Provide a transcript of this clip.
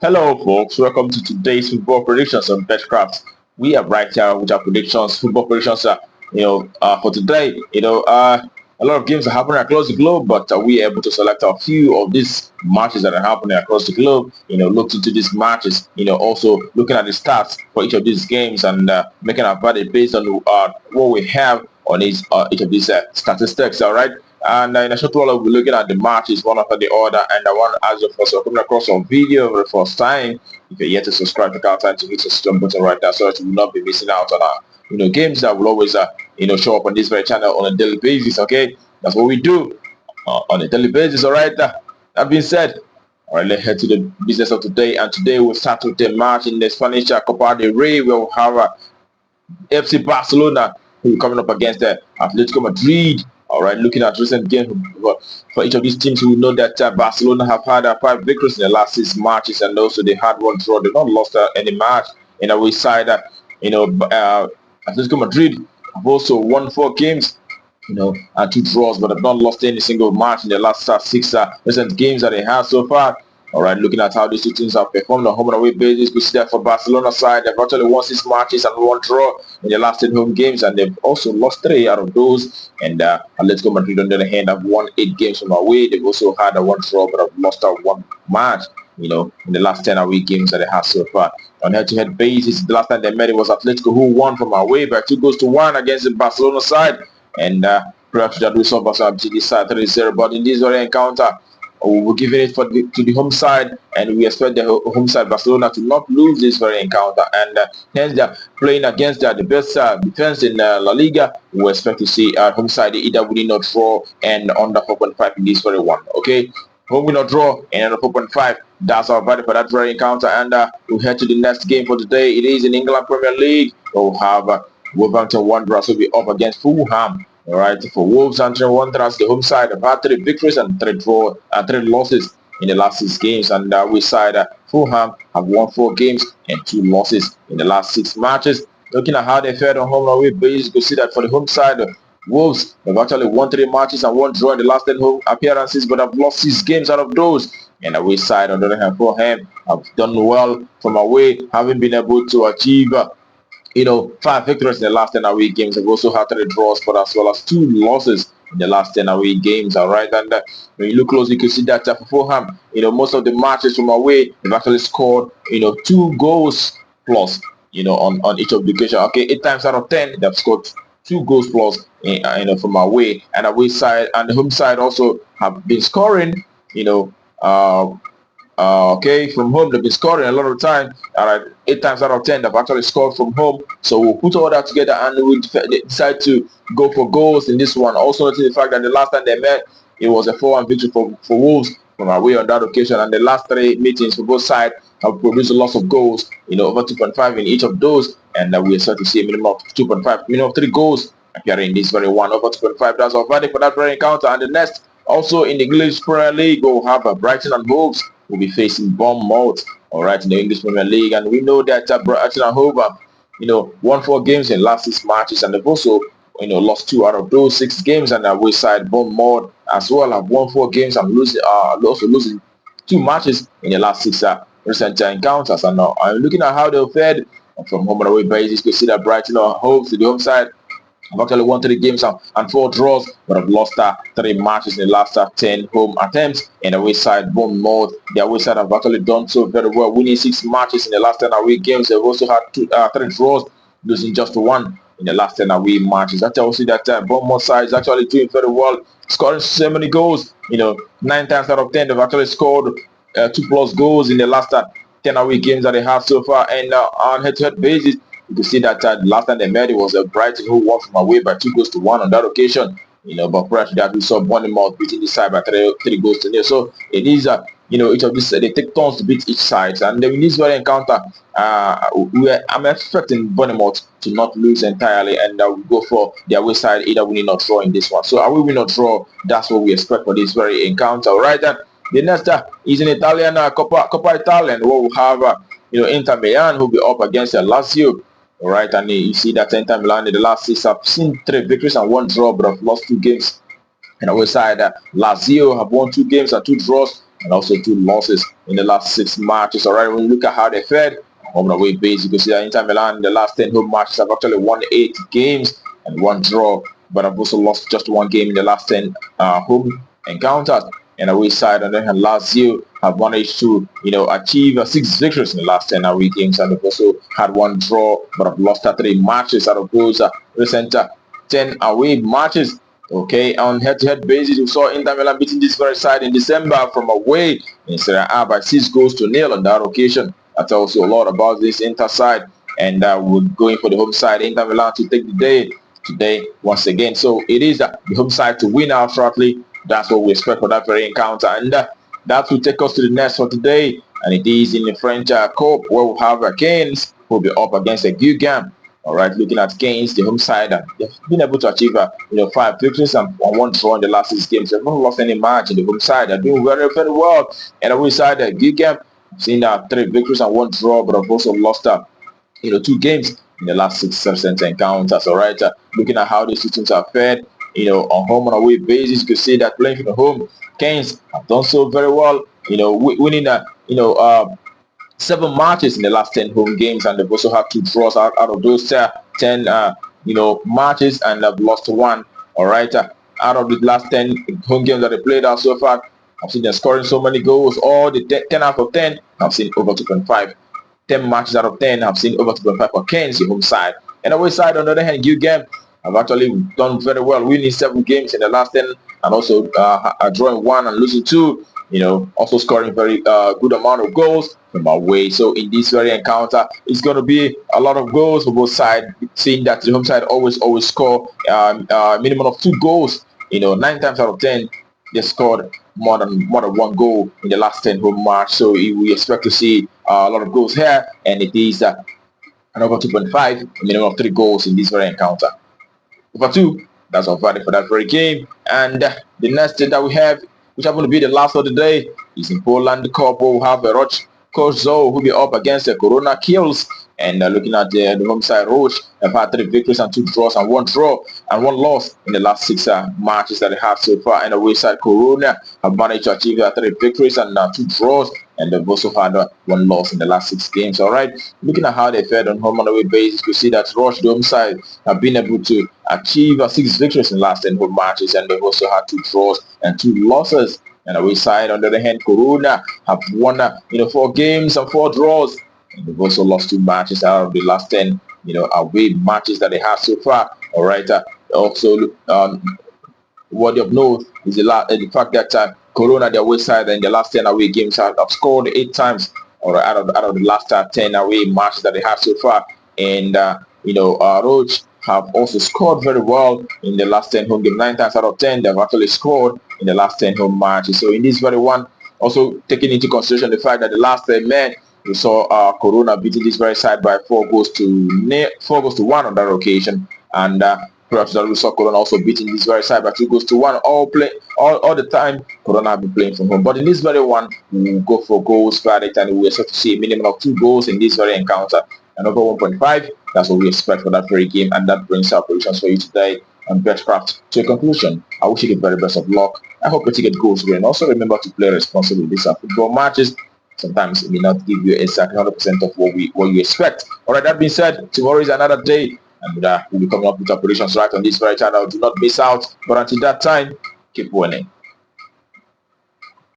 Hello, folks. Welcome to today's football predictions on Betcraft. We are right here with our predictions, football predictions. For today, a lot of games are happening across the globe, but we are able to select a few of these matches that are happening across the globe. Look into these matches. Also looking at the stats for each of these games and making our verdict based on what we have on each of these statistics. All right. And in a short while, we'll be looking at the matches one after the other. And I want to ask you first, coming across our video for the first time, if you're yet to subscribe, take our time to hit the subscribe button right there so that you will not be missing out on our games that will always show up on this very channel on a daily basis. Okay, that's what we do on a daily basis. All right. That being said, all right, let's head to the business of today. And today we'll start with the match in the Spanish Copa del Rey. We'll have FC Barcelona who are coming up against the Atletico Madrid. All right, looking at recent games for each of these teams, we know that Barcelona have had 5 victories in the last 6 matches, and also they had 1 draw. They've not lost any match. In our side, Atletico Madrid have also won 4 games, and 2 draws, but have not lost any single match in the last 6 recent games that they have so far. All right, looking at how these two teams have performed on home and away basis, we see that for Barcelona side, they've actually won 6 matches and 1 draw in the last 10 home games, and they've also lost 3 out of those. And Atletico Madrid, on the other hand, have won 8 games from away. They've also had a 1 draw, but have lost 1 match, in the last 10 away games that they have so far. On head-to-head basis, the last time they met, it was Atletico who won from away by 2-1 against the Barcelona side, and perhaps that we saw Barcelona beat this side 3-0. But in this very encounter, we're giving it to the home side, and we expect the home side Barcelona to not lose this very encounter, and hence they're playing against the best defense in La Liga. We expect to see home side either winning or draw and under 4.5 in this very one. Okay, home win or draw and under 4.5. That's our value for that very encounter, and we'll head to the next game for today. It is in England Premier League. We'll have Wolverhampton Wanderers will be up against Fulham. All right, for Wolves and Wanderers, the home side have had 3 victories and 3 losses in the last 6 games, and we side Fulham have won 4 games and 2 losses in the last 6 matches. Looking at how they fared on home and away basis, you can see that for the home side, Wolves have actually won 3 matches and 1 draw in the last 10 home appearances, but have lost 6 games out of those. And away side, on the other hand, Fulham have done well from away, having been able to achieve 5 victories in the last 10 away games. They've also had 3 draws, but as well as 2 losses in the last 10 away games. All right, and when you look closely, you can see that for Fulham, most of the matches from away, they've actually scored, 2 goals plus, on each of the occasion. Okay, 8 times out of 10, they've scored 2 goals plus, from away, and away side and the home side also have been scoring, from home they've been scoring a lot of time. All right, 8 times out of 10 they've actually scored from home. So we'll put all that together and we'll decide to go for goals in this one. Also noting the fact that the last time they met, it was a 4-1 victory for Wolves from away on that occasion, and the last 3 meetings for both sides have produced a lot of goals, over 2.5 in each of those, and we expect to see a minimum of 2.5, minimum of 3 goals appearing in this very one, over 2.5. That's our verdict for that very encounter. And the next, also in the English Premier League, we'll have Brighton and Wolves will be facing Bournemouth, all right, in the English Premier League. And we know that Brighton and Hove have, won 4 games in the last 6 matches, and they've also, lost 2 out of those 6 games. And we side Bournemouth as well have won 4 games and also losing 2 matches in the last 6 recent encounters. And now I'm looking at how they fared from home and away basis. You see that Brighton or Hove to the home side have actually won 3 games and 4 draws, but have lost 3 matches in the last 10 home attempts. And away side, Bournemouth, the away side have actually done so very well, winning 6 matches in the last 10 away games. They've also had 3 draws, losing just 1 in the last 10 away matches. That tells you that Bournemouth side is actually doing very well, scoring so many goals. 9 times out of 10, they've actually scored 2+ goals in the last 10 away games that they have so far. And on head-to-head basis, you can see that last time they met, it was Brighton who won from away by 2-1 on that occasion. But prior to that, we saw Bournemouth beating this side by 3 goals to nil. So it is, each of these, they take turns to beat each side. And in this very encounter, I'm expecting Bournemouth to not lose entirely, and we'll go for the away side, either winning or draw in this one. So I will win or draw. That's what we expect for this very encounter. All right, then. The next is in Italian Coppa Italian, where we'll have, Inter Milan who will be up against Lazio. All right, and you see that Inter Milan in the last 6 have seen 3 victories and 1 draw, but have lost 2 games. And away side, Lazio have won 2 games and 2 draws and also 2 losses in the last 6 matches. All right, when you look at how they fared home and away base, you can see that Inter Milan in the last 10 home matches have actually won 8 games and 1 draw, but have also lost just 1 game in the last 10 home encounters. And away side, and then Lazio have managed to, achieve 6 victories in the last 10 away games, and they've also had 1 draw, but have lost 3 matches out of those recent 10 away matches. Okay, on head-to-head basis, we saw Inter Milan beating this very side in December from away in Serie A by 6-0 on that occasion. That tells you a lot about this Inter side, and we're going for the home side, Inter Milan, to take the day today once again. So it is the home side to win out shortly. That's what we expect for that very encounter, and that will take us to the next for today, and it is in the French Cup, where we'll have Kielce who will be up against Guingamp. All right, looking at Kielce, the home side, they've been able to achieve 5 victories and 1 draw in the last 6 games. They've not lost any match in the home side. They're doing very, very well. And the away side, Guingamp, seen 3 victories and 1 draw, but have also lost 2 games in the last 6 recent encounters. All right, looking at how these two teams have fared, on home and away basis, you can see that playing from the home, Kielce have done so very well. Winning 7 matches in the last 10 home games, and they've also had 2 draws out of those 10 matches, and they've lost 1. All right, out of the last 10 home games that they played out so far, I've seen them scoring so many goals. All the 10 out of 10, I've seen over 2.5. 10 matches out of 10, I've seen over 2.5 for Kielce, the home side. And away side, on the other hand, Guingamp have actually done very well, winning 7 games in the last 10, and also drawing 1 and losing 2. Also scoring very good amount of goals from away. So in this very encounter, it's going to be a lot of goals for both sides, seeing that the home side always score minimum of 2 goals. 9 times out of 10, they scored more than 1 goal in the last 10 home match. So we expect to see a lot of goals here, and it is an over 2.5, minimum of 3 goals in this very encounter. Over 2, that's our value for that very game. And the next thing that we have, which happen to be the last of the day, is in Poland Cup, where we'll have Ruch, Chorzow, who will be up against the Korona Kielce. And looking at the home side, Ruch have had 3 victories and 2 draws, and 1 draw and 1 loss in the last 6 matches that they have so far. And the away side, Korona have managed to achieve 3 victories and 2 draws, and they've also had 1 loss in the last 6 games. All right, looking at how they fared on home and away basis, you see that Ruch, the home side, have been able to achieve 6 victories in the last 10 home matches, and they've also had 2 draws and 2 losses. And away side, on the other hand, Korona have won 4 games and 4 draws, and they've also lost 2 matches out of the last 10 away matches that they have so far. All right, also worthy of note is the fact that Korona, their away side, in the last 10 away games have scored 8 times, or out of the last 10 away matches that they have so far. And Ruch have also scored very well in the last 10 home games. 9 times out of 10, they've actually scored in the last 10 home matches. So in this very one, also taking into consideration the fact that the last man, we saw Korona beating this very side by 4 goals to 1 on that occasion, and perhaps that we saw Korona also beating this very side by 2 goals to 1 all the time. Korona have been playing from home, but in this very one, we will go for goals verdict, and we expect to see a minimum of 2 goals in this very encounter, and over 1.5. That's what we expect for that very game, and that brings our predictions for you today on Betcraft to a conclusion. I wish you the very best of luck. I hope your ticket goes well, and also remember to play responsibly. These are football matches. Sometimes it may not give you exactly 100% of what you expect. All right, that being said, tomorrow is another day, and we'll be coming up with our predictions right on this very channel. Do not miss out. But until that time, keep winning.